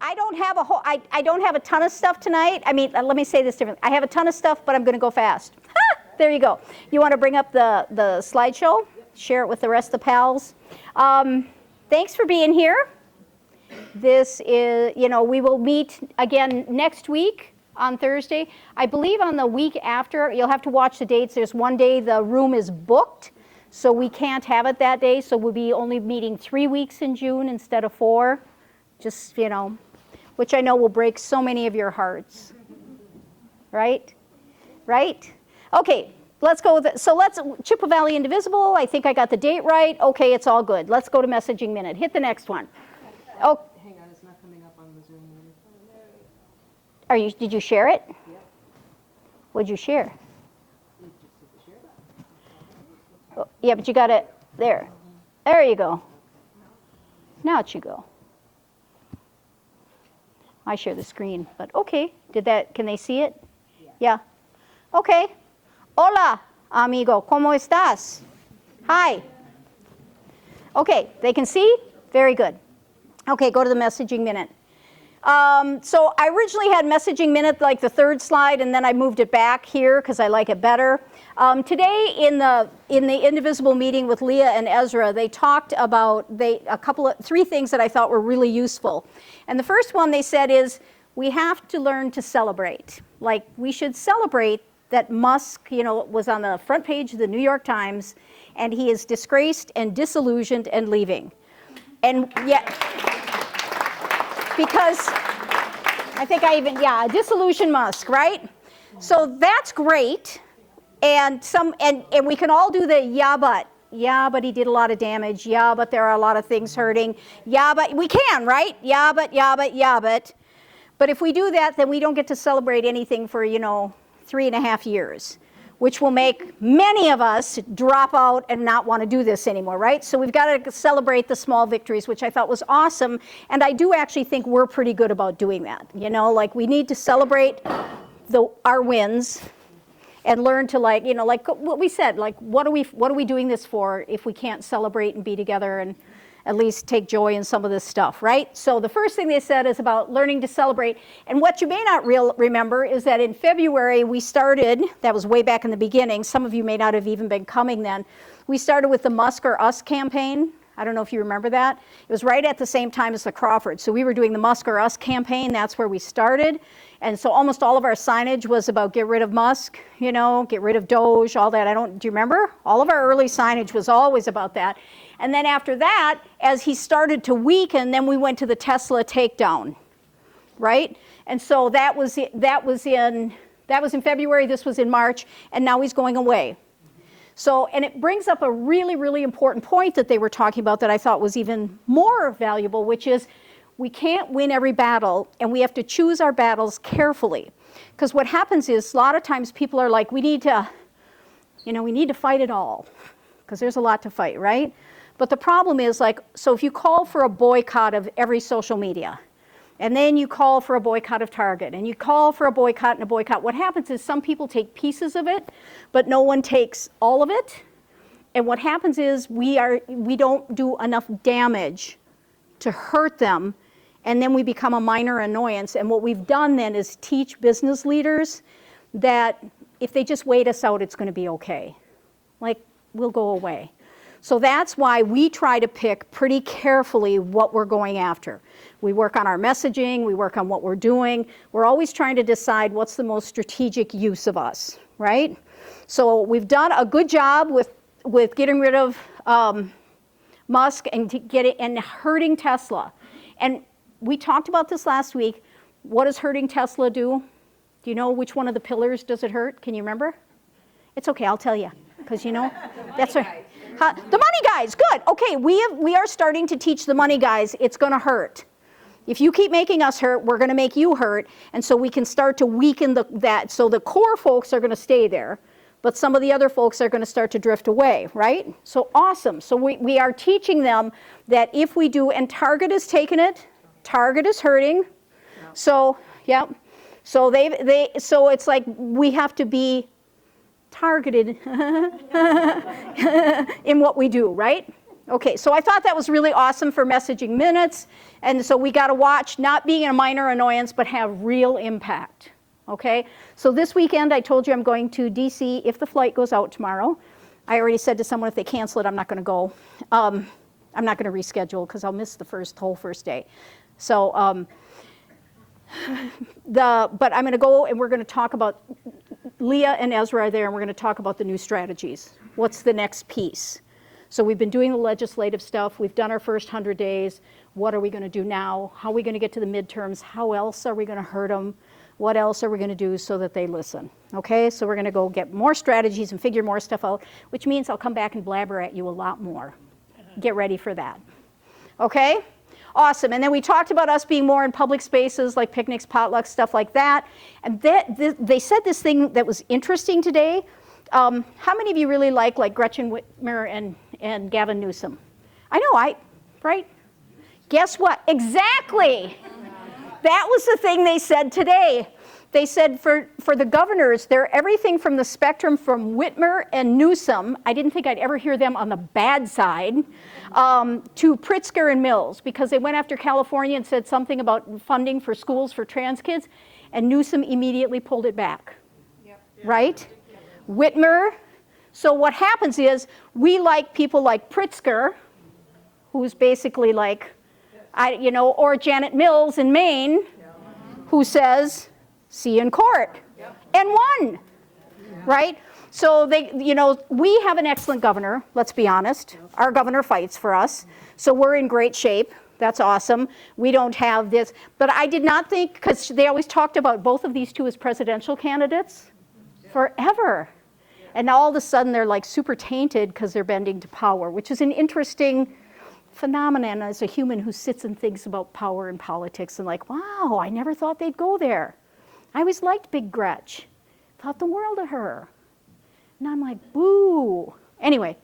I don't have a whole, I don't have a ton of stuff tonight. I mean, let me say this differently. I have a ton of stuff, but I'm going to go fast. There you go. You want to bring up the slideshow? Share it with the rest of the pals. Thanks for being here. This is, we will meet again next week on Thursday. I believe on the week after, you'll have to watch the dates. There's one day the room is booked, so we can't have it that day. So we'll be only meeting 3 weeks in June instead of 4. Just, which I know will break so many of your hearts. Right? Right? Okay, let's go with it. So Chippewa Valley Indivisible. I think I got the date right. Okay, it's all good. Let's go to Messaging Minute. Hit the next one. Oh. Hang on, it's not coming up on the Zoom. Did you share it? Yep. What'd you share? Oh, yeah, but you got it there. There you go. Now it should go. I share the screen, but okay. Can they see it? Yeah. Okay. Hola, amigo. ¿Cómo estás? Hi. Okay, they can see? Very good. Okay, go to the Messaging Minute. So I originally had Messaging Minute like the third slide, and then I moved it back here because I like it better. Today in the Indivisible meeting with Leah and Ezra, they talked about 3 things that I thought were really useful. And the first one they said is we have to learn to celebrate. Like we should celebrate that Musk, was on the front page of the New York Times, and he is disgraced and disillusioned and leaving. And yet, because I think disillusioned Musk, right? So that's great. And we can all do the yeah, but he did a lot of damage. Yeah, but there are a lot of things hurting. Yeah, but we can, right? Yeah, but. But if we do that, then we don't get to celebrate anything for, 3.5 years, which will make many of us drop out and not want to do this anymore, right? So we've got to celebrate the small victories, which I thought was awesome. And I do actually think we're pretty good about doing that. Like we need to celebrate our wins and learn to like what we said, like what are we doing this for if we can't celebrate and be together and at least take joy in some of this stuff, right? So the first thing they said is about learning to celebrate. And what you may not remember is that in February we started, that was way back in the beginning, some of you may not have even been coming then, we started with the Musk or Us campaign. I don't know if you remember that. It was right at the same time as the Crawford. So we were doing the Musk or Us campaign, that's where we started. And so almost all of our signage was about get rid of Musk, get rid of Doge, all that. Do you remember? All of our early signage was always about that. And then after that, as he started to weaken, then we went to the Tesla takedown, right? And so that was in February, this was in March, and now he's going away. So, and it brings up a really, really important point that they were talking about that I thought was even more valuable, which is we can't win every battle, and we have to choose our battles carefully. Because what happens is a lot of times people are like, we need to fight it all, because there's a lot to fight, right? But the problem is so if you call for a boycott of every social media, and then you call for a boycott of Target, and you call for a boycott and a boycott, what happens is some people take pieces of it, but no one takes all of it. And what happens is we don't do enough damage to hurt them, and then we become a minor annoyance. And what we've done then is teach business leaders that if they just wait us out, it's going to be okay. We'll go away. So that's why we try to pick pretty carefully what we're going after. We work on our messaging, we work on what we're doing. We're always trying to decide what's the most strategic use of us, right? So we've done a good job with getting rid of Musk and hurting Tesla. And we talked about this last week. What does hurting Tesla do? Do you know which one of the pillars does it hurt? Can you remember? It's okay, I'll tell you, because that's right. The money guys, good. Okay, we are starting to teach the money guys it's going to hurt. If you keep making us hurt, we're going to make you hurt, and so we can start to weaken that. So the core folks are going to stay there, but some of the other folks are going to start to drift away, right? So awesome. So we are teaching them that if we do, and Target is taking it, Target is hurting. So, yeah. So so it's like we have to be targeted in what we do, right? Okay, so I thought that was really awesome for messaging minutes, and so we got to watch not being a minor annoyance, but have real impact. Okay, so this weekend I told you I'm going to DC if the flight goes out tomorrow. I already said to someone if they cancel it, I'm not going to go. I'm not going to reschedule because I'll miss the whole first day. So, but I'm going to go and we're going to talk about, Leah and Ezra are there, and we're going to talk about the new strategies. What's the next piece? So we've been doing the legislative stuff. We've done our first 100 days. What are we going to do now? How are we going to get to the midterms? How else are we going to hurt them? What else are we going to do so that they listen? Okay, so we're going to go get more strategies and figure more stuff out, which means I'll come back and blabber at you a lot more. Get ready for that. Okay? Awesome. And then we talked about us being more in public spaces like picnics, potlucks, stuff like that. And they said this thing that was interesting today. How many of you really like Gretchen Whitmer and Gavin Newsom? I know, right? Guess what? Exactly. That was the thing they said today. They said for the governors, they're everything from the spectrum from Whitmer and Newsom. I didn't think I'd ever hear them on the bad side, to Pritzker and Mills, because they went after California and said something about funding for schools for trans kids, and Newsom immediately pulled it back. Yep. Right? Yep. Whitmer. So what happens is we like people like Pritzker, who's basically like, or Janet Mills in Maine, who says, see you in court, and won, right? So we have an excellent governor, let's be honest. Our governor fights for us, so we're in great shape. That's awesome. We don't have this, but I did not think, because they always talked about both of these two as presidential candidates forever. And now all of a sudden they're like super tainted because they're bending to power, which is an interesting phenomenon as a human who sits and thinks about power and politics and like, wow, I never thought they'd go there. I always liked Big Gretch, thought the world of her. And I'm like, boo. Anyway,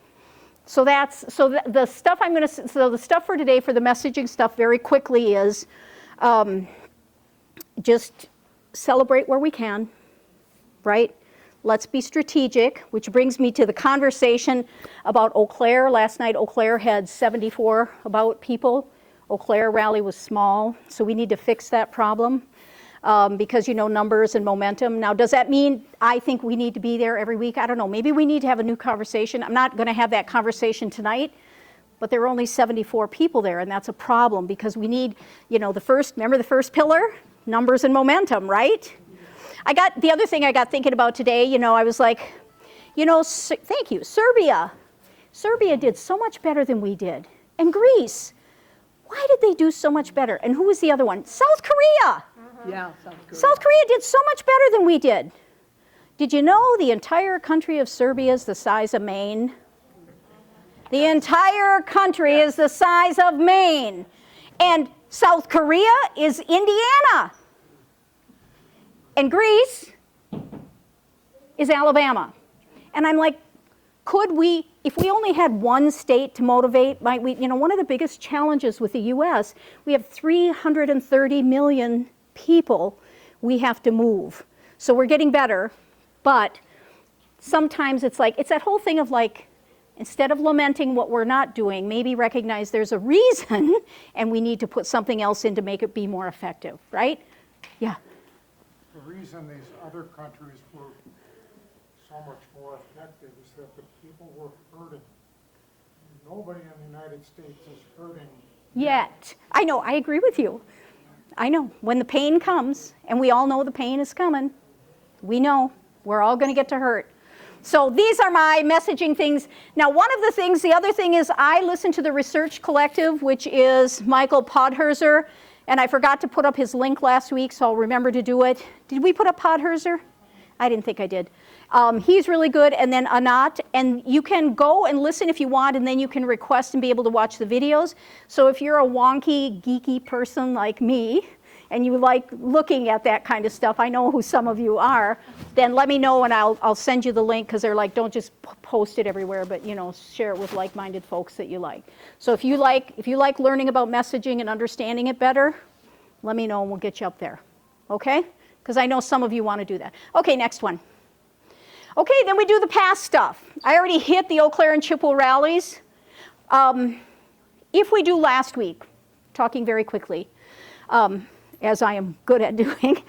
so the stuff for today for the messaging stuff very quickly is just celebrate where we can, right? Let's be strategic, which brings me to the conversation about Eau Claire. Last night, Eau Claire had 74 about people. Eau Claire rally was small, so we need to fix that problem because numbers and momentum. Now, does that mean I think we need to be there every week? I don't know. Maybe we need to have a new conversation. I'm not going to have that conversation tonight, but there are only 74 people there, and that's a problem because we need, remember the first pillar? Numbers and momentum, right? The other thing I got thinking about today, I was like, thank you, Serbia. Serbia did so much better than we did. And Greece, why did they do so much better? And who was the other one? South Korea. Yeah, South Korea. South Korea did so much better than we did. Did you know the entire country of Serbia is the size of Maine? The entire country is the size of Maine. And South Korea is Indiana. And Greece is Alabama. And I'm like, if we only had one state to motivate, might we, one of the biggest challenges with the US, we have 330 million people we have to move. So we're getting better, but sometimes it's that whole thing of instead of lamenting what we're not doing, maybe recognize there's a reason and we need to put something else in to make it be more effective, right? Yeah. The reason these other countries were so much more effective is that the people were hurting. Nobody in the United States is hurting yet. I know, I agree with you. I know, when the pain comes, and we all know the pain is coming, we know we're all going to get to hurt. So these are my messaging things. Now, the other thing is I listen to the Research Collective, which is Michael Podhorzer. And I forgot to put up his link last week, so I'll remember to do it. Did we put up Podhorzer? I didn't think I did. He's really good, and then Anat. And you can go and listen if you want, and then you can request and be able to watch the videos. So if you're a wonky, geeky person like me, and you like looking at that kind of stuff, I know who some of you are, then let me know and I'll send you the link, because they're like, don't just post it everywhere, but share it with like-minded folks that you like. So if you like learning about messaging and understanding it better, let me know and we'll get you up there. Okay? Because I know some of you want to do that. Okay, next one. Okay, then we do the past stuff. I already hit the Eau Claire and Chippewa rallies. If we do last week, talking very quickly, as I am good at doing,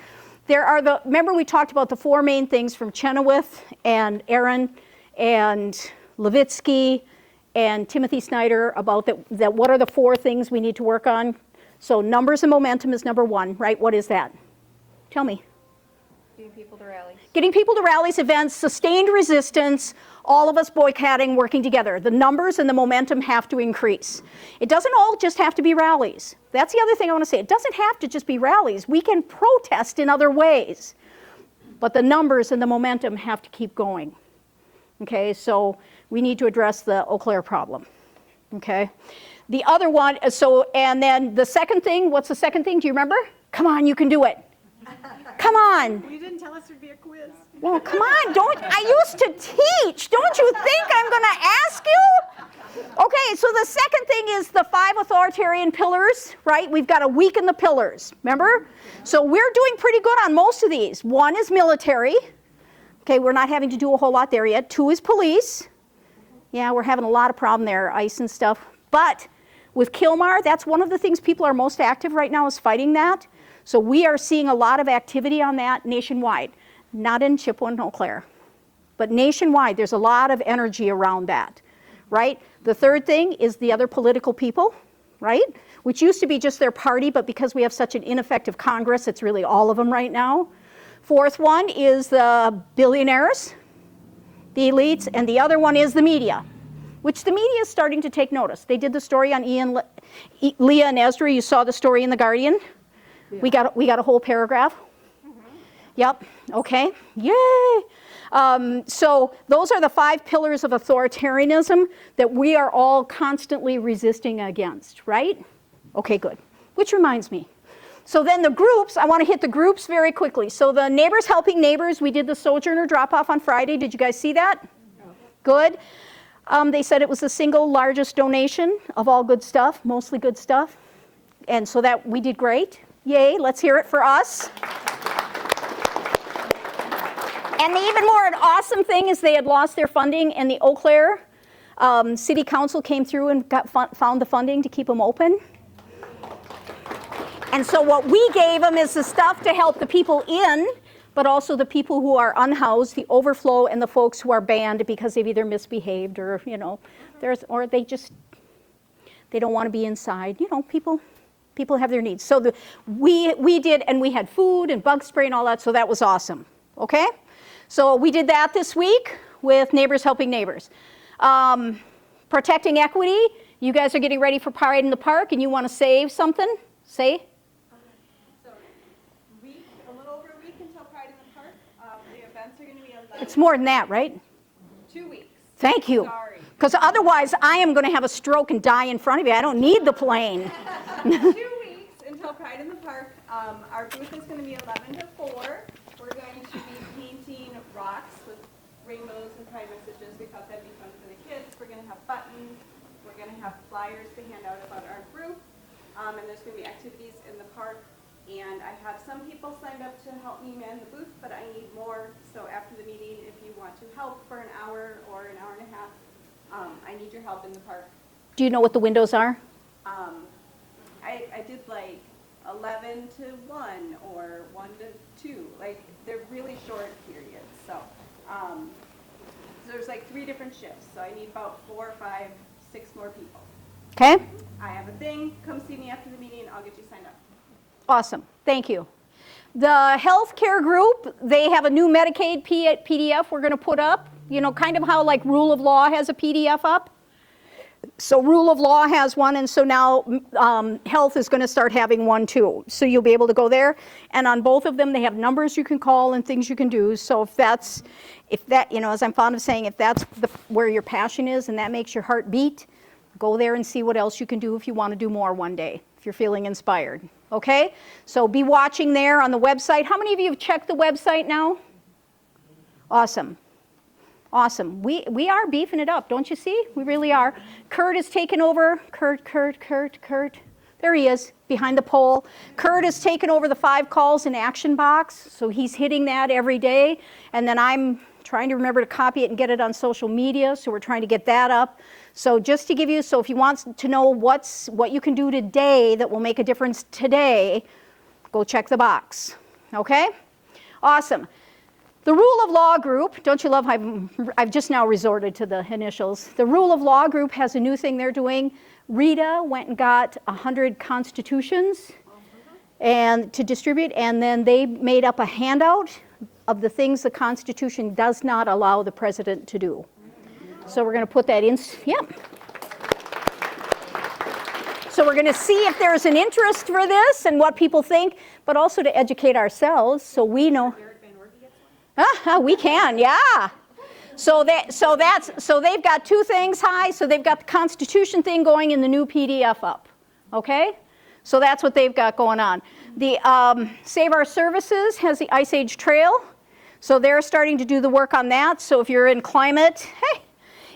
remember we talked about the 4 main things from Chenoweth and Aaron and Levitsky and Timothy Snyder about that what are the 4 things we need to work on? So numbers and momentum is number 1, right? What is that? Tell me. Getting people to rallies. Getting people to rallies, events, sustained resistance, all of us boycotting, working together. The numbers and the momentum have to increase. It doesn't all just have to be rallies. That's the other thing I want to say. It doesn't have to just be rallies. We can protest in other ways. But the numbers and the momentum have to keep going. Okay, so we need to address the Eau Claire problem. Okay, the other one, and then the second thing, what's the second thing? Do you remember? Come on, you can do it. Come on. You didn't tell us there'd be a quiz. Well, come on, I used to teach. Don't you think I'm going to ask you? Okay, so the second thing is the 5 authoritarian pillars, right? We've got to weaken the pillars, remember? So we're doing pretty good on most of these. 1 is military. Okay, we're not having to do a whole lot there yet. 2 is police. Yeah, we're having a lot of problem there, ICE and stuff. But with Kilmar, that's one of the things people are most active right now is fighting that. So we are seeing a lot of activity on that nationwide. Not in Chippewa and Eau Claire, but nationwide, there's a lot of energy around that, right? The third thing is the other political people, right? Which used to be just their party, but because we have such an ineffective Congress, it's really all of them right now. 4th one is the billionaires, the elites, and the other one is the media, which the media is starting to take notice. They did the story on Leah and Ezra. You saw the story in The Guardian. Yeah. We got a whole paragraph. Yep, okay, yay! So those are the 5 pillars of authoritarianism that we are all constantly resisting against, right? Okay, good. Which reminds me. So then the groups, I want to hit the groups very quickly. So the Neighbors Helping Neighbors, we did the Sojourner drop-off on Friday. Did you guys see that? No. Good. They said it was the single largest donation of all good stuff, mostly good stuff. And so that we did great. Yay, let's hear it for us. And the even more awesome thing is they had lost their funding, and the Eau Claire City Council came through and found the funding to keep them open. And so what we gave them is the stuff to help the people in, but also the people who are unhoused, the overflow, and the folks who are banned because they've either misbehaved or, or they don't want to be inside. People have their needs. So we did, and we had food and bug spray and all that, so that was awesome. Okay? So we did that this week with Neighbors Helping Neighbors. Protecting equity, you guys are getting ready for Pride in the Park and you want to save something? Say. So a little over a week until Pride in the Park. The events are going to be 11. It's more than that, right? 2 weeks. Thank you. Sorry. Because otherwise I am going to have a stroke and die in front of you. I don't need the plane. 2 weeks until Pride in the Park. Our booth is going to be 11 to 4. We're going to be painting rocks with rainbows and pride messages. We thought that'd be fun for the kids. We're going to have buttons. We're going to have flyers to hand out about our group. And there's going to be activities in the park. And I have some people signed up to help me man the booth, but I need more. So after the meeting, if you want to help for an hour or an hour and a half, I need your help in the park. Do you know what the windows are? I did like 11 to 1 or 1 to 2. Like, they're really short periods. So there's like 3 different shifts. So I need about 4, 5, 6 more people. Okay. I have a thing. Come see me after the meeting. I'll get you signed up. Awesome. Thank you. The healthcare group, they have a new Medicaid PDF we're going to put up. Kind of how like Rule of Law has a PDF up. So Rule of Law has one, and so now Health is going to start having one too. So you'll be able to go there, and on both of them they have numbers you can call and things you can do. So if that, as I'm fond of saying, if that's where your passion is and that makes your heart beat, go there and see what else you can do if you want to do more one day, if you're feeling inspired. Okay? So be watching there on the website. How many of you have checked the website now? Awesome. Awesome. We are beefing it up, don't you see? We really are. Kurt has taken over. Kurt. There he is, behind the pole. Kurt has taken over the 5 calls in action box, so he's hitting that every day. And then I'm trying to remember to copy it and get it on social media, so we're trying to get that up. So just to give you, so if you want to know what you can do today that will make a difference today, go check the box, okay? Awesome. The Rule of Law group, don't you love how I've just now resorted to the initials. The Rule of Law group has a new thing they're doing. Rita went and got 100 constitutions and to distribute, and then they made up a handout of the things the Constitution does not allow the president to do. So we're going to put that in, yep. So we're going to see if there's an interest for this and what people think, but also to educate ourselves so we know. We can, yeah. So they've got 2 things high. So they've got the Constitution thing going and the new PDF up. Okay? So that's what they've got going on. The Save Our Services has the Ice Age Trail. So they're starting to do the work on that. So if you're in climate, hey,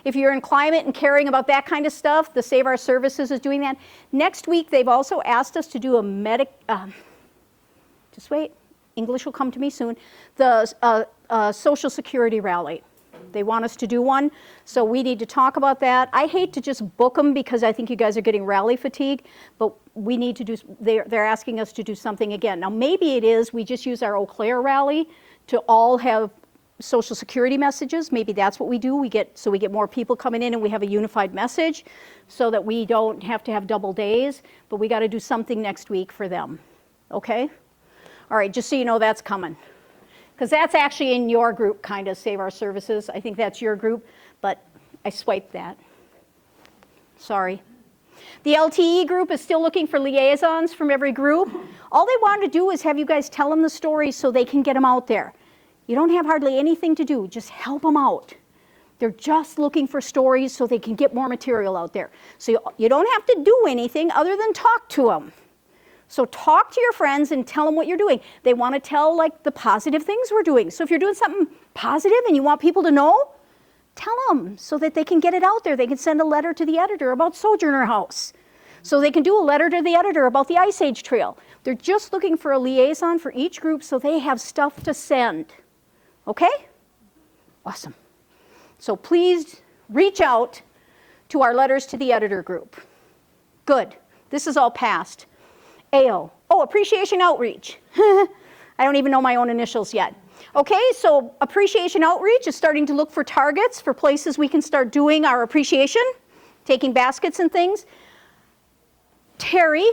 if you're in climate and caring about that kind of stuff, the Save Our Services is doing that. Next week, they've also asked us to do a just wait, English will come to me soon, the Social Security rally. They want us to do one, so we need to talk about that. I hate to just book them because I think you guys are getting rally fatigue, but we need to do, they're asking us to do something again. Now maybe it is we just use our Eau Claire rally to all have Social Security messages. Maybe that's what we do. We get more people coming in and we have a unified message so that we don't have to have double days, but we got to do something next week for them, okay? All right, just so you know that's coming. Because that's actually in your group, kind of, Save Our Services. I think that's your group, but I swiped that. Sorry. The LTE group is still looking for liaisons from every group. All they want to do is have you guys tell them the stories so they can get them out there. You don't have hardly anything to do, just help them out. They're just looking for stories so they can get more material out there. So you don't have to do anything other than talk to them. So talk to your friends and tell them what you're doing. They want to tell like the positive things we're doing. So if you're doing something positive and you want people to know, tell them so that they can get it out there. They can send a letter to the editor about Sojourner House. So they can do a letter to the editor about the Ice Age Trail. They're just looking for a liaison for each group so they have stuff to send. Okay? Awesome. So please reach out to our letters to the editor group. Good. This is all passed. AO. Oh, appreciation outreach. I don't even know my own initials yet. Okay, so appreciation outreach is starting to look for targets for places we can start doing our appreciation, taking baskets and things. Terry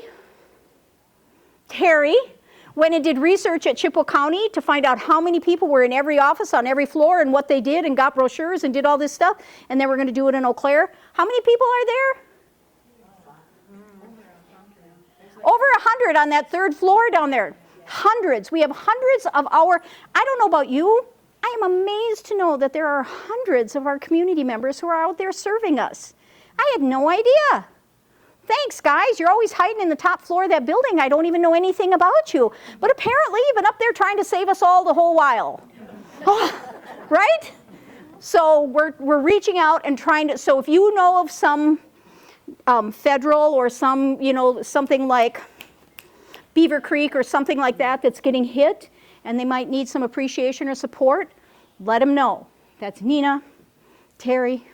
went and did research at Chippewa County to find out how many people were in every office on every floor and what they did and got brochures and did all this stuff. And then we're going to do it in Eau Claire. How many people are there? Over 100 on that 3rd floor down there. Hundreds. We have hundreds of our, I don't know about you, I am amazed to know that there are hundreds of our community members who are out there serving us. I had no idea. Thanks, guys. You're always hiding in the top floor of that building. I don't even know anything about you. But apparently you've been up there trying to save us all the whole while. Oh, right? So we're reaching out and trying to, so if you know of some federal or some, something like Beaver Creek or something like that that's getting hit and they might need some appreciation or support, let them know. That's Nina, Terry,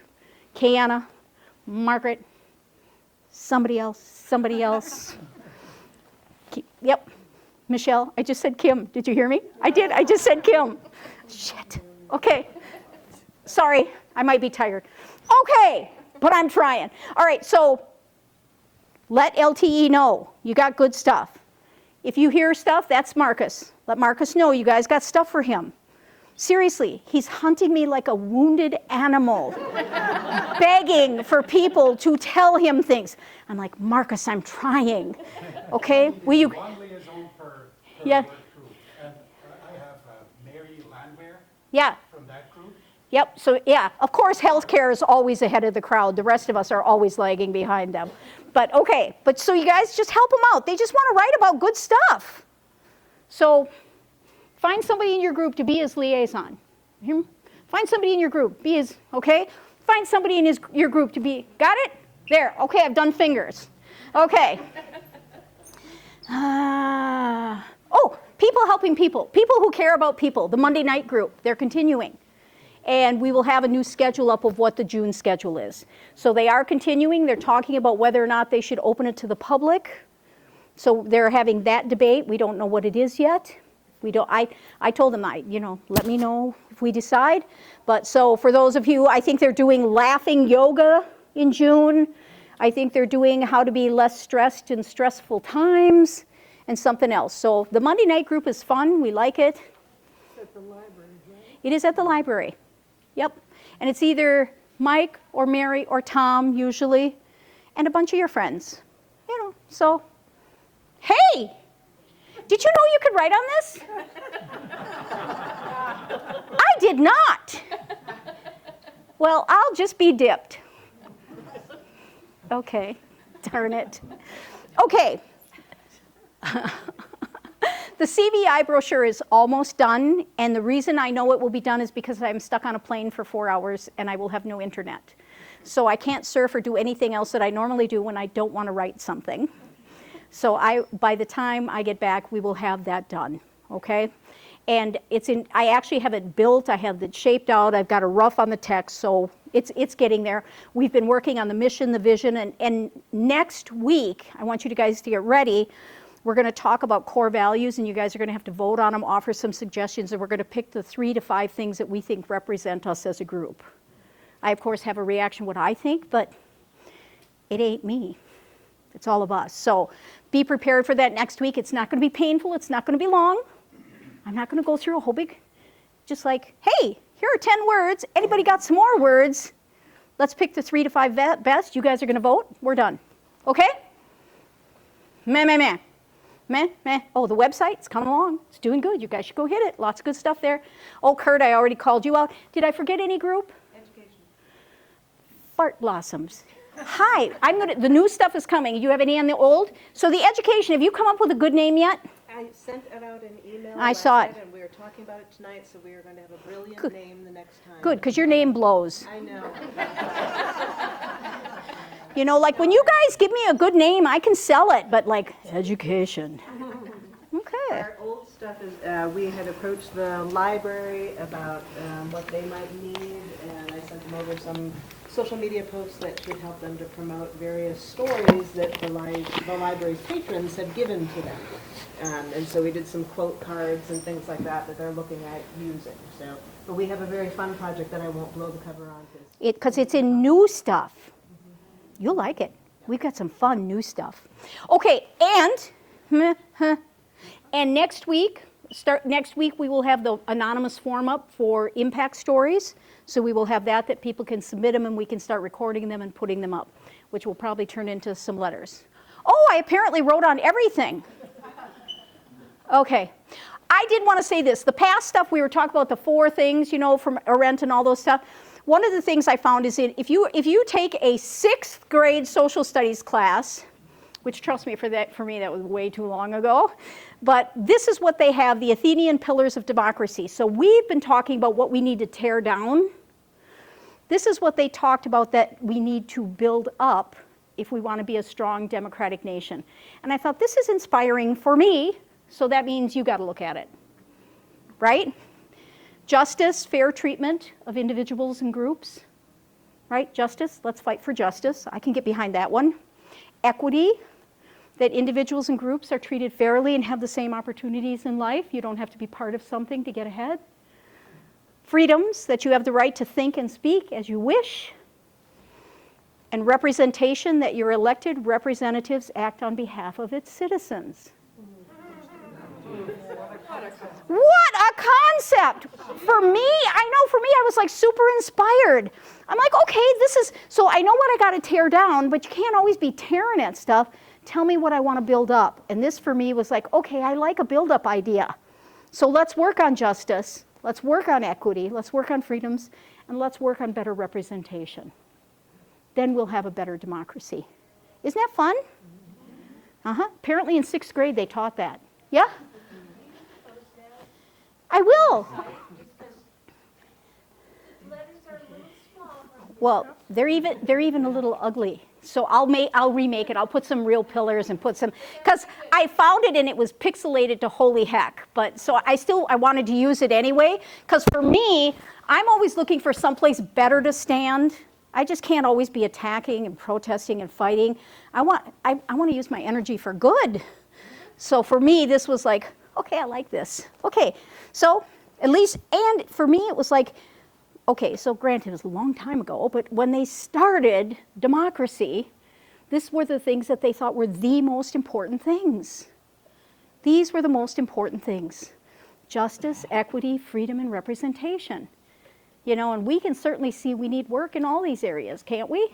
Kiana, Margaret, somebody else. Yep, Michelle. I just said Kim. Did you hear me? I did. I just said Kim. Shit. Okay. Sorry. I might be tired. Okay. But I'm trying. All right, so let LTE know you got good stuff. If you hear stuff, that's Marcus. Let Marcus know you guys got stuff for him. Seriously, he's hunting me like a wounded animal, begging for people to tell him things. I'm like, Marcus, I'm trying. Okay? Will you? One liaison per Yeah. work group. And I have Mary Landwehr Yeah. from that group. Yep, so yeah, of course healthcare is always ahead of the crowd. The rest of us are always lagging behind them. But okay, but so you guys just help them out. They just want to write about good stuff. So find somebody in your group to be his liaison. Hear me? Find somebody in your group, be his, okay? Find somebody in your group to be, got it? There, okay, I've done fingers. Okay. Oh, people helping people. People who care about people. The Monday night group. They're continuing. And we will have a new schedule up of what the June schedule is. So they are continuing. They're talking about whether or not they should open it to the public. So they're having that debate. We don't know what it is yet. We don't. I told them, let me know if we decide. But so for those of you, I think they're doing laughing yoga in June. I think they're doing how to be less stressed in stressful times and something else. So the Monday night group is fun. We like it. It's at the library, right? It is at the library. Yep. And it's either Mike or Mary or Tom usually, and a bunch of your friends. So, hey! Did you know you could write on this? I did not. Well, I'll just be dipped. Okay, darn it. Okay. The CVI brochure is almost done, and the reason I know it will be done is because I'm stuck on a plane for 4 hours and I will have no internet. So I can't surf or do anything else that I normally do when I don't want to write something. So by the time I get back, we will have that done, okay? And I actually have it built, I have it shaped out, I've got a rough on the text, so it's getting there. We've been working on the mission, the vision, and next week, I want you guys to get ready. We're going to talk about core values, and you guys are going to have to vote on them, offer some suggestions, and we're going to pick the 3 to 5 things that we think represent us as a group. I, of course, have a reaction what I think, but it ain't me. It's all of us. So be prepared for that next week. It's not going to be painful. It's not going to be long. I'm not going to go through a whole big, just like, hey, here are 10 words. Anybody got some more words? Let's pick the 3 to 5 best. You guys are going to vote. We're done. Okay? Meh. Oh, the website's coming along. It's doing good. You guys should go hit it. Lots of good stuff there. Oh, Kurt, I already called you out. Did I forget any group? Education. Fart Blossoms. Hi, the new stuff is coming. Do you have any on the old? So the education, have you come up with a good name yet? I sent it out an email. I saw it. And we were talking about it tonight, so we are going to have a brilliant Good. name the next time. Good, because your name blows. I know. Like when you guys give me a good name, I can sell it, but like education. Okay. Our old stuff is, we had approached the library about what they might need, and I sent them over some social media posts that should help them to promote various stories that the library's patrons have given to them. And so we did some quote cards and things like that they're looking at using. So, but we have a very fun project that I won't blow the cover on. Because it's in new stuff. You'll like it. We've got some fun new stuff. Okay, and next week we will have the anonymous form up for impact stories. So we will have that people can submit them and we can start recording them and putting them up, which will probably turn into some letters. Oh, I apparently wrote on everything. Okay. I did want to say this. The past stuff, we were talking about the 4 things, from Arendt and all those stuff. One of the things I found is if you take a 6th grade social studies class, which trust me, for me that was way too long ago, but this is what they have, the Athenian pillars of democracy. So we've been talking about what we need to tear down. This is what they talked about that we need to build up if we want to be a strong democratic nation. And I thought, this is inspiring for me, so that means you got to look at it, right? Justice, fair treatment of individuals and groups, right? Justice, let's fight for justice. I can get behind that one. Equity, that individuals and groups are treated fairly and have the same opportunities in life. You don't have to be part of something to get ahead. Freedoms, that you have the right to think and speak as you wish. And representation, that your elected representatives act on behalf of its citizens. What a concept! For me, I was like super inspired. I'm like, okay, so I know what I got to tear down, but you can't always be tearing at stuff. Tell me what I want to build up. And this for me was like, okay, I like a build-up idea. So let's work on justice, let's work on equity, let's work on freedoms, and let's work on better representation. Then we'll have a better democracy. Isn't that fun? Apparently in 6th grade they taught that. Yeah? I will. Well, they're even a little ugly. So I'll remake it. I'll put some real pillars and put some, because I found it and it was pixelated to holy heck. But so I wanted to use it anyway, because for me, I'm always looking for someplace better to stand. I just can't always be attacking and protesting and fighting. I want to use my energy for good. So for me, this was like, okay, I like this. Okay, so at least, and for me, it was like, okay, so granted, it was a long time ago, but when they started democracy, these were the things that they thought were the most important things. These were the most important things. Justice, equity, freedom, and representation. You know, and we can certainly see we need work in all these areas, can't we?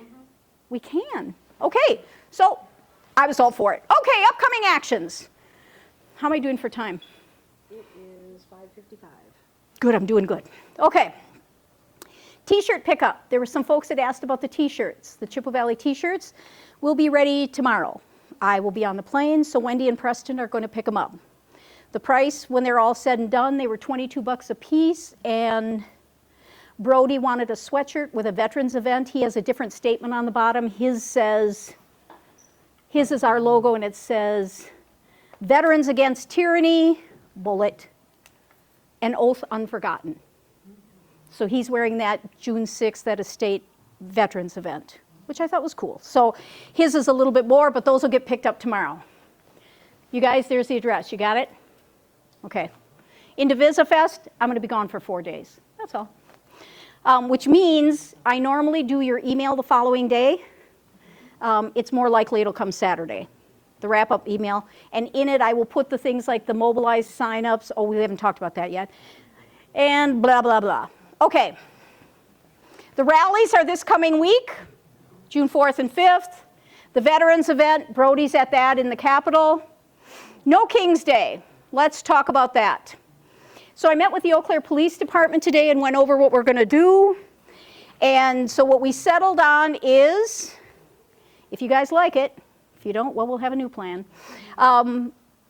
We can. Okay, so I was all for it. Okay, upcoming actions. How am I doing for time? It is 5:55. Good, I'm doing good. Okay. T-shirt pickup. There were some folks that asked about the T-shirts. The Chippewa Valley T-shirts will be ready tomorrow. I will be on the plane, so Wendy and Preston are going to pick them up. The price, when they're all said and done, they were $22 a piece, and Brody wanted a sweatshirt with a veterans event. He has a different statement on the bottom. His is our logo, and it says, Veterans Against Tyranny, bullet, an oath unforgotten. So he's wearing that June 6th at a state veterans event, which I thought was cool. So his is a little bit more, but those will get picked up tomorrow. You guys, there's the address. You got it? Okay. Into VisiFest, I'm going to be gone for 4 days. That's all. Which means I normally do your email the following day. It's more likely it'll come Saturday, the wrap-up email. And in it, I will put the things like the mobilized sign-ups. Oh, we haven't talked about that yet. And blah, blah, blah. Okay. The rallies are this coming week, June 4th and 5th. The veterans event, Brody's at that in the Capitol. No King's Day. Let's talk about that. So I met with the Eau Claire Police Department today and went over what we're going to do. And so what we settled on is, if you guys like it, if you don't, well, we'll have a new plan,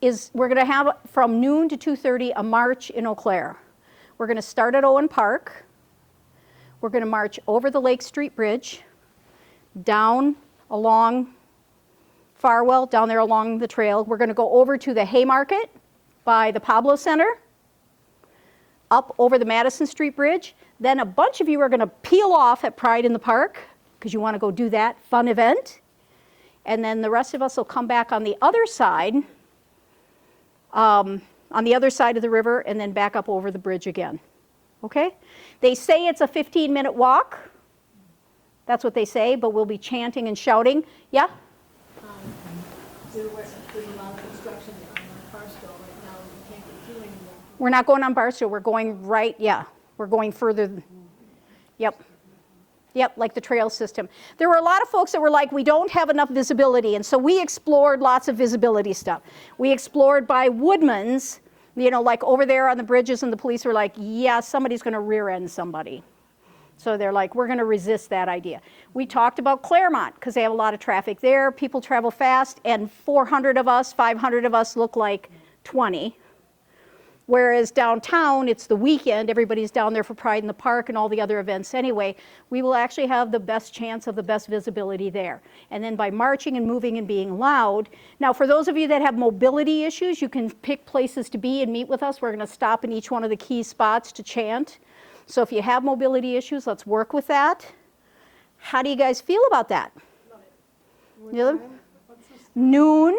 is we're going to have from noon to 2:30 a march in Eau Claire. We're going to start at Owen Park. We're going to march over the Lake Street Bridge, down along Farwell, down there along the trail. We're going to go over to the Haymarket by the Pablo Center, up over the Madison Street Bridge. Then a bunch of you are going to peel off at Pride in the Park because you want to go do that fun event. And then the rest of us will come back on the other side, of the river, and then back up over the bridge again. Okay? They say it's a 15-minute walk. That's what they say, but we'll be chanting and shouting. Yeah? There's a lot of construction on Barstow right now. We can't get through anymore. We're not going on Barstow. We're going right, yeah. We're going further. Yep. Yep, like the trail system. There were a lot of folks that were like, we don't have enough visibility, and so we explored lots of visibility stuff. We explored by Woodman's, you know, like over there on the bridges, and the police were like, yeah, somebody's going to rear end somebody. So they're like, we're going to resist that idea. We talked about Claremont, because they have a lot of traffic there. People travel fast, and 400 of us, 500 of us look like 20. Whereas downtown, it's the weekend, everybody's down there for Pride in the Park and all the other events anyway. We will actually have the best chance of the best visibility there. And then by marching and moving and being loud. Now, for those of you that have mobility issues, you can pick places to be and meet with us. We're going to stop in each one of the key spots to chant. So if you have mobility issues, let's work with that. How do you guys feel about that? What time? Noon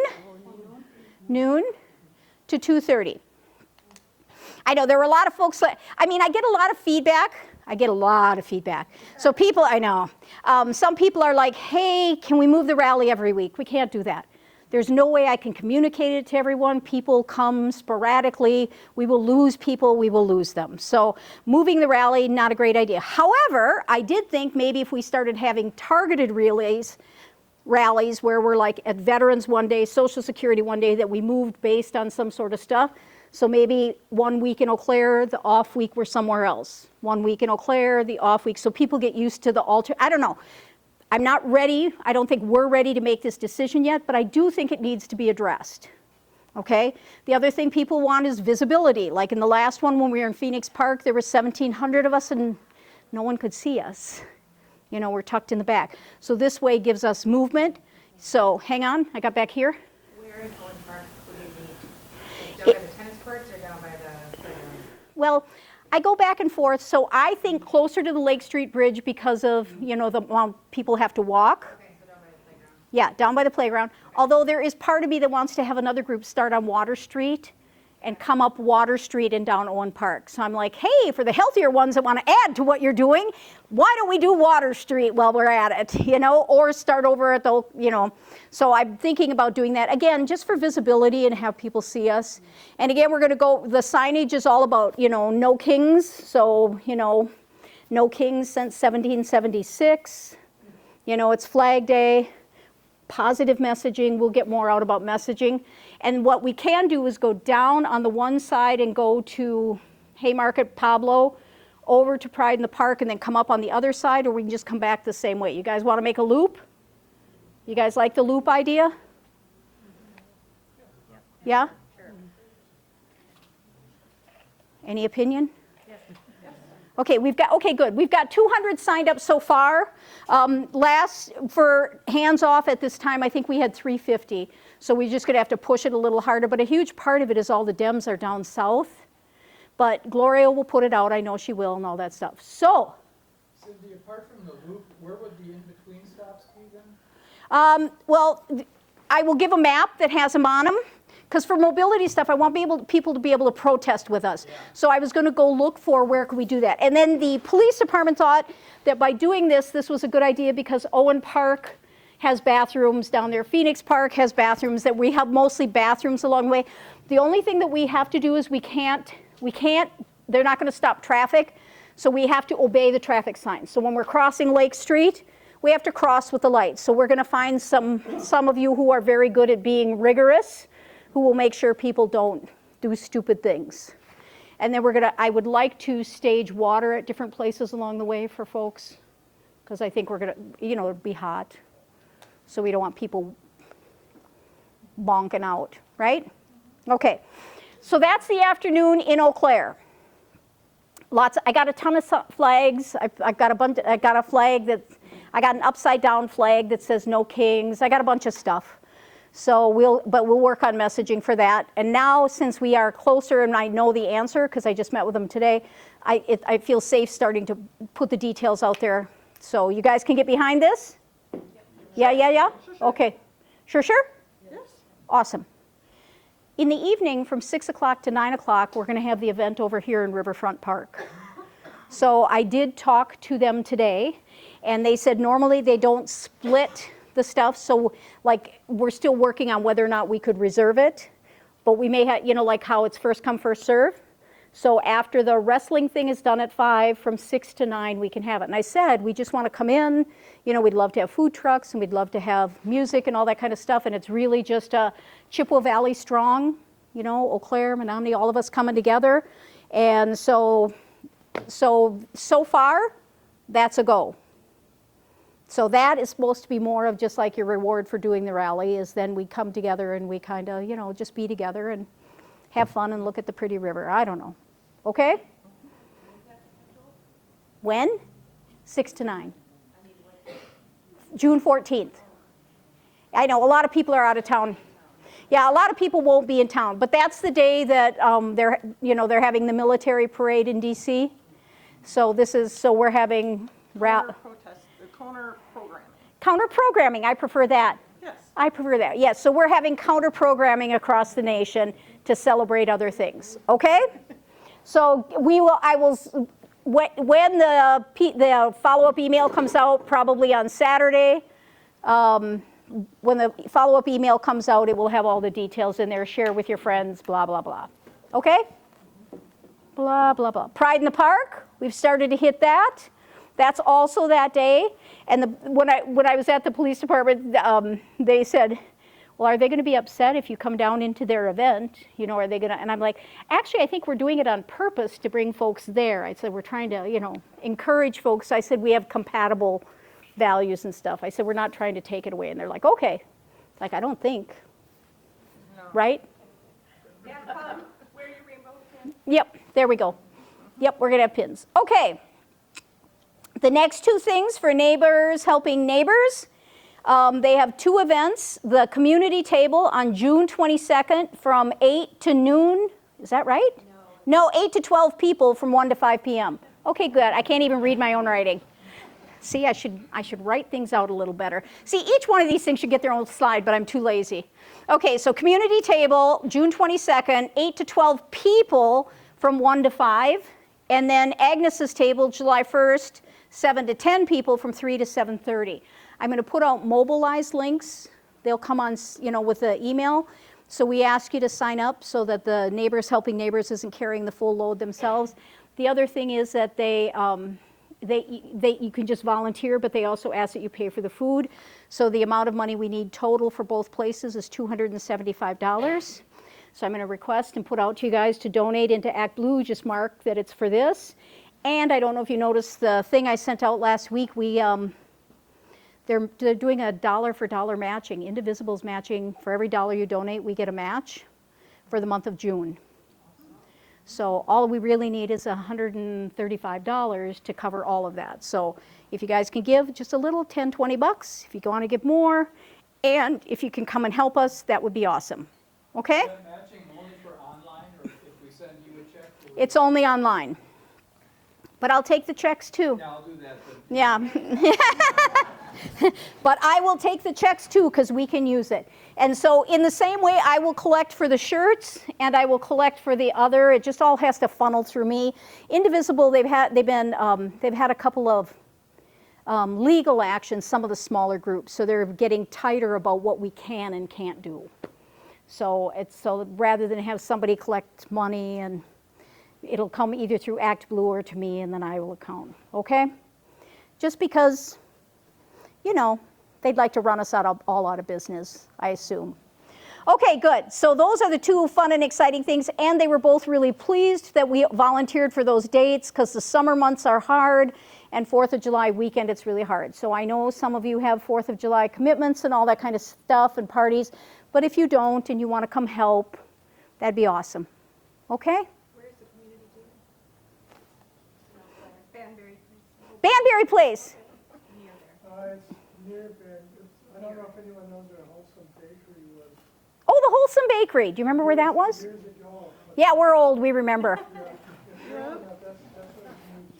to 2:30. I know there were a lot of folks that, I mean, I get a lot of feedback. So people, I know, some people are like, hey, can we move the rally every week? We can't do that. There's no way I can communicate it to everyone. People come sporadically. We will lose people, we will lose them. So moving the rally, not a great idea. However, I did think maybe if we started having targeted rallies where we're like at Veterans one day, Social Security one day, that we moved based on some sort of stuff. So maybe 1 week in Eau Claire, the off week we're somewhere else. 1 week in Eau Claire, the off week. So people get used to the I don't know. I'm not ready. I don't think we're ready to make this decision yet, but I do think it needs to be addressed. Okay? The other thing people want is visibility. Like in the last one when we were in Phoenix Park, there were 1,700 of us and no one could see us. You know, we're tucked in the back. So this way gives us movement. So hang on, I got back here. Where in Owen Park would you meet? Down by the tennis courts or down by the playground? Well, I go back and forth, so I think closer to the Lake Street Bridge because of, you know, the amount people have to walk. Okay, so down by the playground. Yeah, down by the playground. Although there is part of me that wants to have another group start on Water Street and come up Water Street and down Owen Park. So I'm like, hey, for the healthier ones that want to add to what you're doing, why don't we do Water Street while we're at it, you know, or start over at the, you know. So I'm thinking about doing that, again, just for visibility and have people see us. And again, we're going to go, the signage is all about, you know, no kings. So, you know, no kings since 1776. You know, it's Flag Day. Positive messaging, we'll get more out about messaging. And what we can do is go down on the one side and go to Haymarket, Pablo, over to Pride in the Park, and then come up on the other side, or we can just come back the same way. You guys want to make a loop? You guys like the loop idea? Yeah? Any opinion? Okay, okay, good. We've got 200 signed up so far. For hands off at this time, I think we had 350. So we're just gonna have to push it a little harder. But a huge part of it is all the Dems are down south. But Gloria will put it out. I know she will and all that stuff. So. Cindy, apart from the loop, where would the in-between stops be then? Well, I will give a map that has them on them. Because for mobility stuff, I want people to be able to protest with us. Yeah. So I was going to go look for where could we do that. And then the police department thought that by doing this was a good idea because Owen Park has bathrooms down there. Phoenix Park has bathrooms, that we have mostly bathrooms along the way. The only thing that we have to do is we can't, they're not going to stop traffic, so we have to obey the traffic signs. So when we're crossing Lake Street, we have to cross with the lights. So we're going to find some of you who are very good at being rigorous, who will make sure people don't do stupid things. And then I would like to stage water at different places along the way for folks, because I think we're gonna, you know, it'd be hot. So we don't want people bonking out, right? Okay, so that's the afternoon in Eau Claire. I got a ton of flags. I got a flag I got an upside down flag that says no kings. I got a bunch of stuff. So we'll work on messaging for that. And now, since we are closer and I know the answer, because I just met with them today, I feel safe starting to put the details out there. So you guys can get behind this? Yep. Yeah? Sure. Okay. Sure? Yes. Awesome. In the evening, from 6 o'clock to 9 o'clock, we're going to have the event over here in Riverfront Park. So I did talk to them today, and they said normally they don't split the stuff, so like we're still working on whether or not we could reserve it, but we may have, you know, like how it's first come, first serve. So after the wrestling thing is done at 5, from 6 to 9 we can have it. And I said, we just want to come in, you know, we'd love to have food trucks and we'd love to have music and all that kind of stuff, and it's really just a Chippewa Valley strong, you know, Eau Claire, Menominee, all of us coming together. And so far, that's a go. So that is supposed to be more of just like your reward for doing the rally, is then we come together and we kind of, you know, just be together and have fun and look at the pretty river. I don't know. Okay? When? 6 to 9. June 14th. I know a lot of people are out of town. Yeah, a lot of people won't be in town, but that's the day that they're having the military parade in DC. So we're having Counter programming. Counter programming, I prefer that. Yes. I prefer that, yes. So we're having counter programming across the nation to celebrate other things, okay? So when the follow-up email comes out, probably on Saturday, when the follow-up email comes out, it will have all the details in there. Share with your friends, blah, blah, blah. Okay? Blah, blah, blah. Pride in the Park, we've started to hit that. That's also that day. And when I was at the police department, they said, well, are they going to be upset if you come down into their event? You know, are they going to? And I'm like, actually, I think we're doing it on purpose to bring folks there. I said, we're trying to, you know, encourage folks. I said, we have compatible values and stuff. I said, we're not trying to take it away. And they're like, okay. Like, I don't think. No. Right? Yeah, wear your rainbow pin. Yep, there we go. Yep, we're going to have pins. Okay. The next two things for neighbors helping neighbors, they have two events. The community table on June 22nd from 8 to noon. Is that right? No, 8 to 12 people from 1 to 5 p.m. Okay, good. I can't even read my own writing. See, I should write things out a little better. See, each one of these things should get their own slide, but I'm too lazy. Okay, so community table, June 22nd, 8 to 12 people from 1 to 5. And then Agnes's table, July 1st, 7 to 10 people from 3 to 7:30. I'm going to put out mobilized links. They'll come on, with the email. So we ask you to sign up so that the Neighbors Helping Neighbors isn't carrying the full load themselves. The other thing is that you can just volunteer, but they also ask that you pay for the food. So the amount of money we need total for both places is $275. So I'm going to request and put out to you guys to donate into Act Blue. Just mark that it's for this. And I don't know if you noticed the thing I sent out last week. They're doing a dollar for dollar matching. Indivisible's matching. For every dollar you donate, we get a match for the month of June. So all we really need is $135 to cover all of that. So if you guys can give just a little, 10, 20 bucks, if you want to give more, and if you can come and help us, that would be awesome. Okay? Is that matching only for online, or if we send you a check? It's only online. But I'll take the checks too. Yeah, I'll do that then. Yeah. But I will take the checks too because we can use it. And so in the same way, I will collect for the shirts and I will collect for the other. It just all has to funnel through me. Indivisible, they've had a couple of legal actions, some of the smaller groups. So they're getting tighter about what we can and can't do. So rather than have somebody collect money, and it'll come either through Act Blue or to me, and then I will account. Okay? Just because, they'd like to run us all out of business, I assume. Okay, good. So those are the two fun and exciting things, and they were both really pleased that we volunteered for those dates because the summer months are hard, and 4th of July weekend, it's really hard. So I know some of you have 4th of July commitments and all that kind of stuff and parties, but if you don't and you want to come help, that'd be awesome. Okay? Where's the community table? Banbury. Banbury Place. It's near I don't know if anyone knows where Wholesome Bakery was. Oh, the Wholesome Bakery. Do you remember where that was? Years ago. Yeah, we're old. We remember. That's what it means.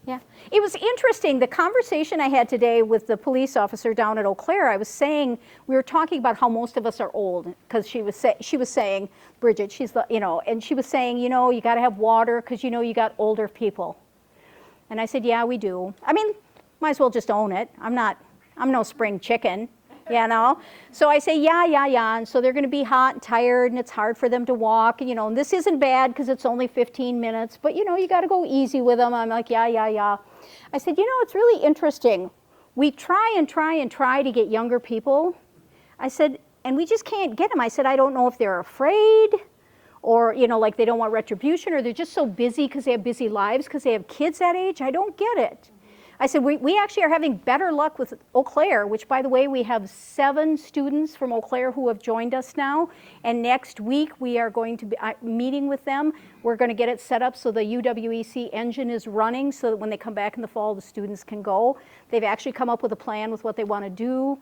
Yeah. It was interesting, the conversation I had today with the police officer down at Eau Claire, we were talking about how most of us are old, because she was saying, Bridget, and she was saying, you got to have water because, you got older people. And I said, yeah, we do. I mean, might as well just own it. I'm no spring chicken, So I say, yeah. And so they're going to be hot and tired, and it's hard for them to walk. And, this isn't bad because it's only 15 minutes, but, you got to go easy with them. I'm like, yeah. I said, it's really interesting. We try to get younger people. I said, and we just can't get them. I said, I don't know if they're afraid or, like they don't want retribution, or they're just so busy because they have busy lives because they have kids that age. I don't get it. I said, we actually are having better luck with Eau Claire, which, by the way, we have 7 students from Eau Claire who have joined us now. And next week, we are going to be meeting with them. We're going to get it set up so the UWEC engine is running so that when they come back in the fall, the students can go. They've actually come up with a plan with what they want to do.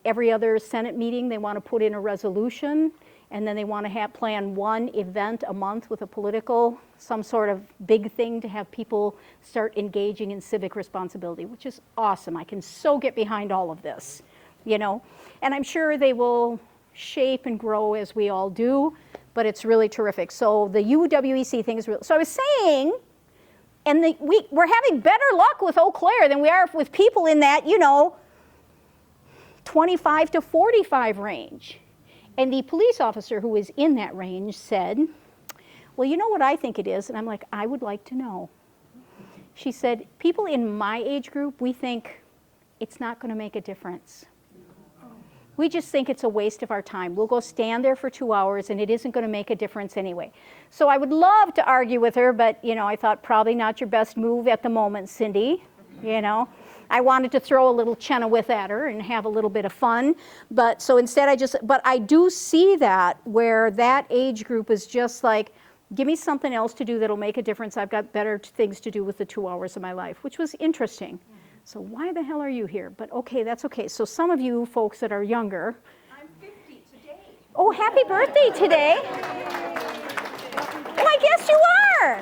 Every other Senate meeting, they want to put in a resolution. And then they want to plan one event a month with some sort of big thing to have people start engaging in civic responsibility, which is awesome. I can so get behind all of this, And I'm sure they will shape and grow as we all do, but it's really terrific. So the UWEC thing is real. So I was saying, and we're having better luck with Eau Claire than we are with people in that, 25 to 45 range. And the police officer who was in that range said, well, you know what I think it is? And I'm like, I would like to know. She said, people in my age group, we think it's not going to make a difference. We just think it's a waste of our time. We'll go stand there for 2 hours and it isn't going to make a difference anyway. So I would love to argue with her, but I thought probably not your best move at the moment, Cindy. I wanted to throw a little chenoweth at her and have a little bit of fun. But so instead but I do see that where that age group is just like, Give me something else to do that'll make a difference. I've got better things to do with the 2 hours of my life, which was interesting. So why the hell are you here? But okay, that's okay. So some of you folks that are younger. I'm 50 today. Oh, happy birthday today. Well, I guess you are.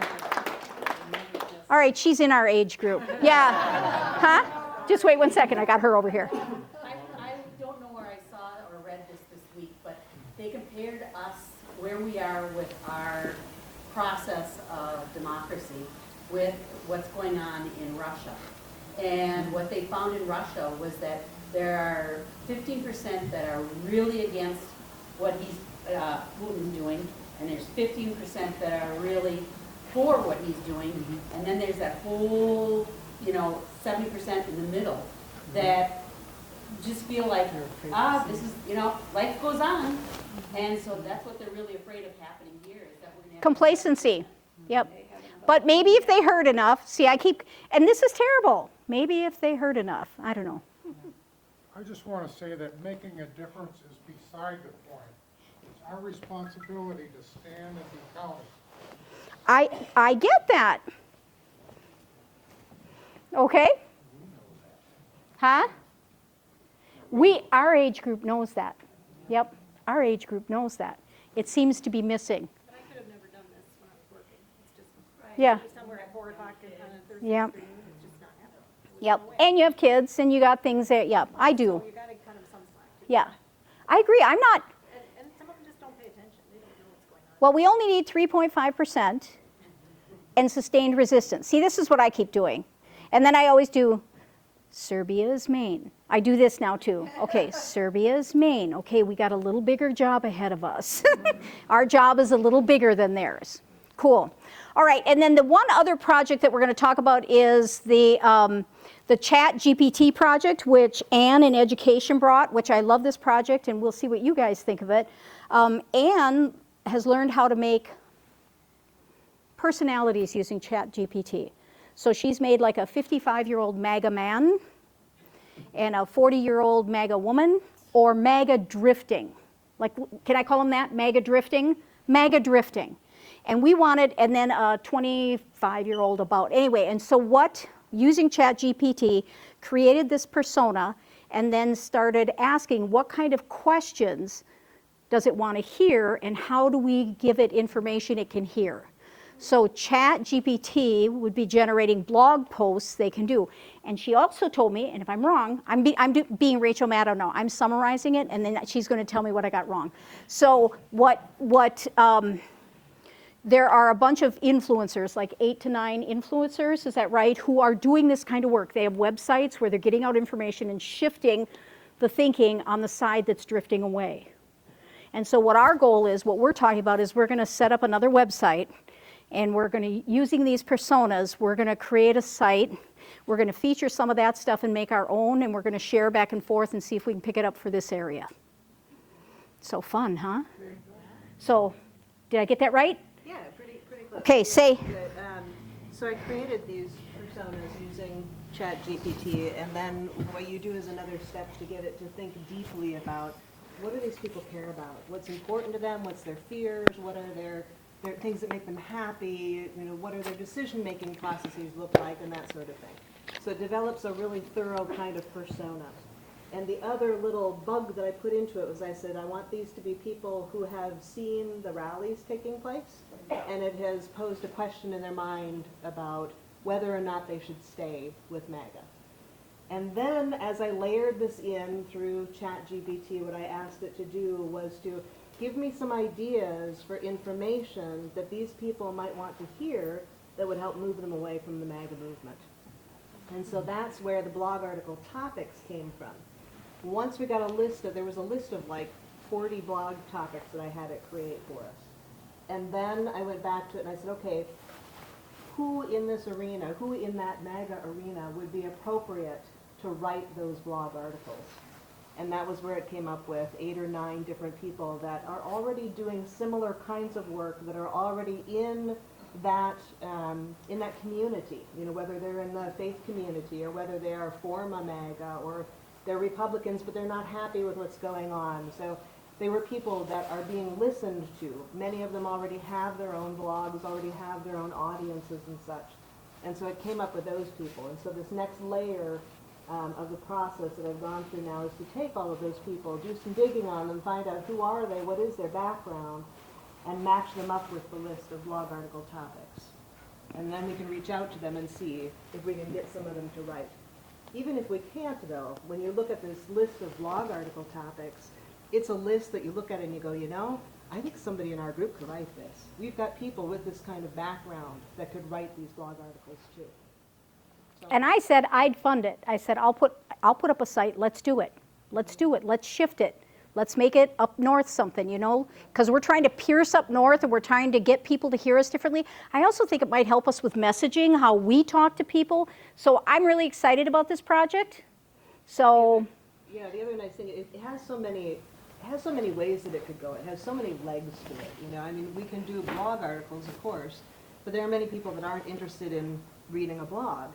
All right, she's in our age group. Yeah. Huh? Just wait 1 second. I got her over here. I don't know where I saw or read this week, but they compared us, where we are with our process of democracy, with what's going on in Russia. And what they found in Russia was that there are 15% that are really against what Putin's doing, and there's 15% that are really for what he's doing, and then there's that whole, 70% in the middle that just feel like, this is, life goes on. And so that's what they're really afraid of happening here, is that we're going to have Complacency. Yep. But maybe if they heard enough, and this is terrible. Maybe if they heard enough. I don't know. I just want to say that making a difference is beside the point. It's our responsibility to stand and be counted. I get that. Okay? Huh? Our age group knows that. Yep. Our age group knows that. It seems to be missing. But I could have never done this when I was working. It's just, Yeah. somewhere at 4 o'clock and on a Thursday Yep. afternoon, it's just not happening. Yep. And you have kids and you got things that, yep, I do. So you gotta cut them some slack. too. Yeah. I agree. I'm not, And some of them just don't pay attention. They don't know what's going on. well, we only need 3.5% and sustained resistance. See, this is what I keep doing. And then I always do Serbia's Maine. I do this now too. Okay, Serbia's Maine. Okay, we got a little bigger job ahead of us. Our job is a little bigger than theirs. Cool. All right, and then the one other project that we're going to talk about is the Chat GPT project, which Anne in Education brought, which I love this project, and we'll see what you guys think of it. Anne has learned how to make personalities using Chat GPT. So she's made like a 55-year-old MAGA man and a 40-year-old MAGA woman, or MAGA drifting. Like, can I call them that? MAGA drifting? MAGA drifting. And we wanted, and then a 25-year-old about. Anyway, and so using ChatGPT, created this persona, and then started asking what kind of questions does it want to hear, and how do we give it information it can hear? So ChatGPT would be generating blog posts they can do. And she also told me, and if I'm wrong, I'm being Rachel Maddow now. I'm summarizing it, and then she's going to tell me what I got wrong. So there are a bunch of influencers, like 8 to 9 influencers, is that right, who are doing this kind of work. They have websites where they're getting out information and shifting the thinking on the side that's drifting away. And so what our goal is, what we're talking about, is we're going to set up another website, and we're going to, using these personas, we're going to create a site. We're going to feature some of that stuff and make our own, and we're going to share back and forth and see if we can pick it up for this area. So fun, huh? So, did I get that right? Yeah, pretty close. Okay, say. Good. So I created these personas using ChatGPT, and then what you do is another step to get it to think deeply about what do these people care about? What's important to them? What's their fears? What are their things that make them happy? What are their decision-making processes look like, and that sort of thing. So it develops a really thorough kind of persona. And the other little bug that I put into it was I said, I want these to be people who have seen the rallies taking place, and it has posed a question in their mind about whether or not they should stay with MAGA. And then as I layered this in through ChatGPT, what I asked it to do was to give me some ideas for information that these people might want to hear that would help move them away from the MAGA movement. And so that's where the blog article topics came from. Once we got there was a list of like 40 blog topics that I had it create for us. And then I went back to it and I said, okay, who in this arena, who in that MAGA arena would be appropriate to write those blog articles? And that was where it came up with 8 or 9 different people that are already doing similar kinds of work, that are already in that community, whether they're in the faith community or whether they are for MAGA or they're Republicans but they're not happy with what's going on. So They were people that are being listened to. Many of them already have their own blogs, already have their own audiences and such. And so it came up with those people. And so this next layer of the process that I've gone through now is to take all of those people, do some digging on them, find out who are they, what is their background, and match them up with the list of blog article topics. And then we can reach out to them and see if we can get some of them to write. Even if we can't, though, when you look at this list of blog article topics, it's a list that you look at and you go, you know, I think somebody in our group could write this. We've got people with this kind of background that could write these blog articles too. So, And I said I'd fund it. I said I'll put up a site. Let's do it. Let's do it. Let's shift it. Let's make it up north something, you know, because we're trying to pierce up north and we're trying to get people to hear us differently. I also think it might help us with messaging, how we talk to people. So I'm really excited about this project. So yeah, the other nice thing, it has so many ways that it could go. It has so many legs to it. You know, I mean, we can do blog articles, of course, but there are many people that aren't interested in reading a blog.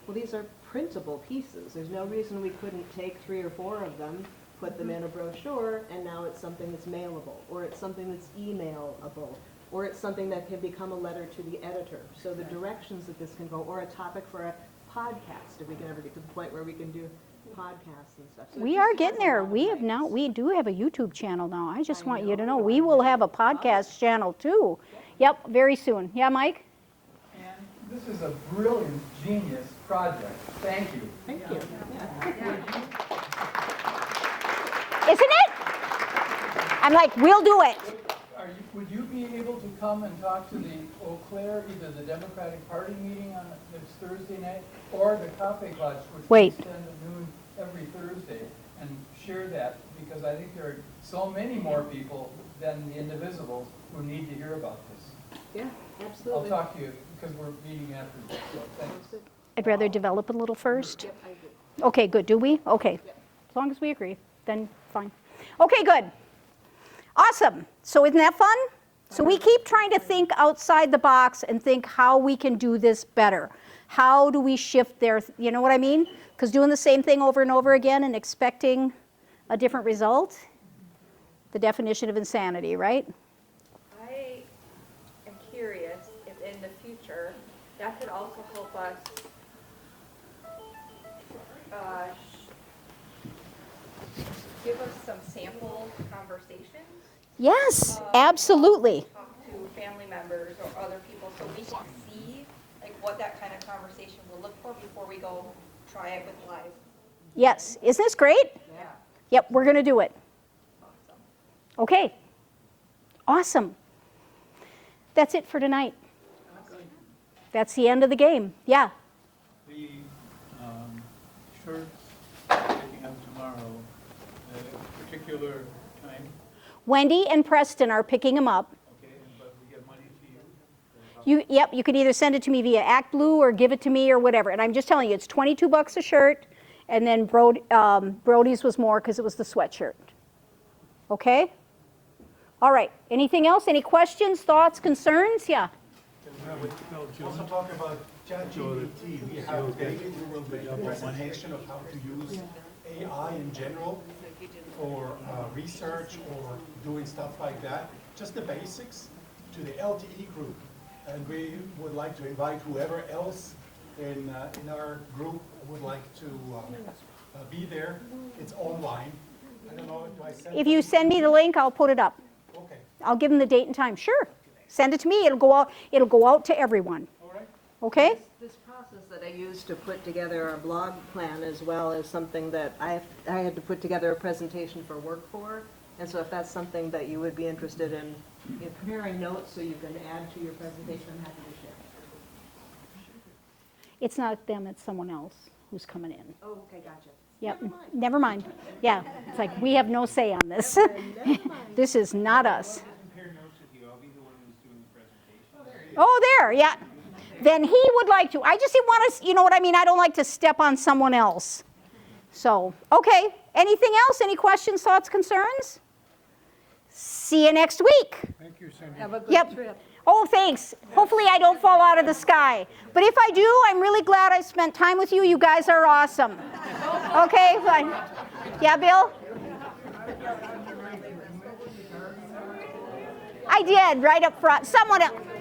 Well, these are printable pieces. There's no reason we couldn't take 3 or 4 of them, put them in a brochure, and now it's something that's mailable, or it's something that's emailable, or it's something that can become a letter to the editor. So the directions that this can go, or a topic for a podcast, if we can ever get to the point where we can do podcasts and stuff. So we it are just getting has a there. lot of We have legs. now, we do have a YouTube channel now. I just want you to know, we will have a podcast channel too. Yep, very soon. Yeah, Mike? And this is a brilliant, genius project. Thank you. Thank you. Isn't it? I'm like, we'll do it. Would you be able to come and talk to the Eau Claire, either the Democratic Party meeting on this Thursday night, or the Coffee Clutch, which Wait. is 10 to noon every Thursday, and share that? Because I think there are so many more people than the indivisibles who need to hear about this. Yeah, I'll absolutely. talk to you, because we're meeting after this, so thanks. I'd rather develop a little first. Yep, I agree. Okay, good. Do we? Okay. As long as we agree, then fine. Okay, good. Awesome. So isn't that fun? So we keep trying to think outside the box and think how we can do this better. How do we shift their, you know what I mean? Because doing the same thing over and over again and expecting a different result, the definition of insanity, right? I am curious if in the future that could also help us give us some sample conversations. Yes, absolutely. Talk to family members or other people so we can see like what that kind of conversation will look for before we go try it with live. Yes. Isn't this great? Yeah. Yep, we're going to do it. Awesome. Okay. Awesome. That's it for tonight. That's the end of the game. Yeah. The shirts taking up tomorrow, a particular time, Wendy and Preston are picking them up. okay, but we get money to you? Yep, you can either send it to me via ActBlue or give it to me or whatever. And I'm just telling you, it's $22 a shirt, and then Brody's was more because it was the sweatshirt. Okay? All right. Anything else? Any questions, thoughts, concerns? Yeah. Also talk about ChatGPT. We have David who will make a presentation of how to use AI in general for research or doing stuff like that. Just the basics to the LTE group. And we would like to invite whoever else in our group would like to be there. It's online. I don't know, do I send If you send me the link, I'll put it up. Okay. I'll give them the date and time. Sure. Send it to me. It'll go out to everyone. All right. Okay? This process that I used to put together our blog plan as well is something that I had to put together a presentation for work for. And so if that's something that you would be interested in preparing notes so you can add to your presentation, I'm happy to share. It's not them, it's someone else who's coming in. Oh, okay, gotcha. Yep. Never mind. Yeah. It's like we have no say on this. This is not us. Compare notes with you, I'll be the one who's doing the presentation. Oh, there, yeah. Then he would like to. I just didn't want to, you know what I mean? I don't like to step on someone else. So, okay. Anything else? Any questions, thoughts, concerns? See you next week. Thank you, Cindy. Have a good Yep. trip. Oh, thanks. Hopefully I don't fall out of the sky. But if I do, I'm really glad I spent time with you. You guys are awesome. Okay, fine. Yeah, Bill? I did, right up front. Someone else.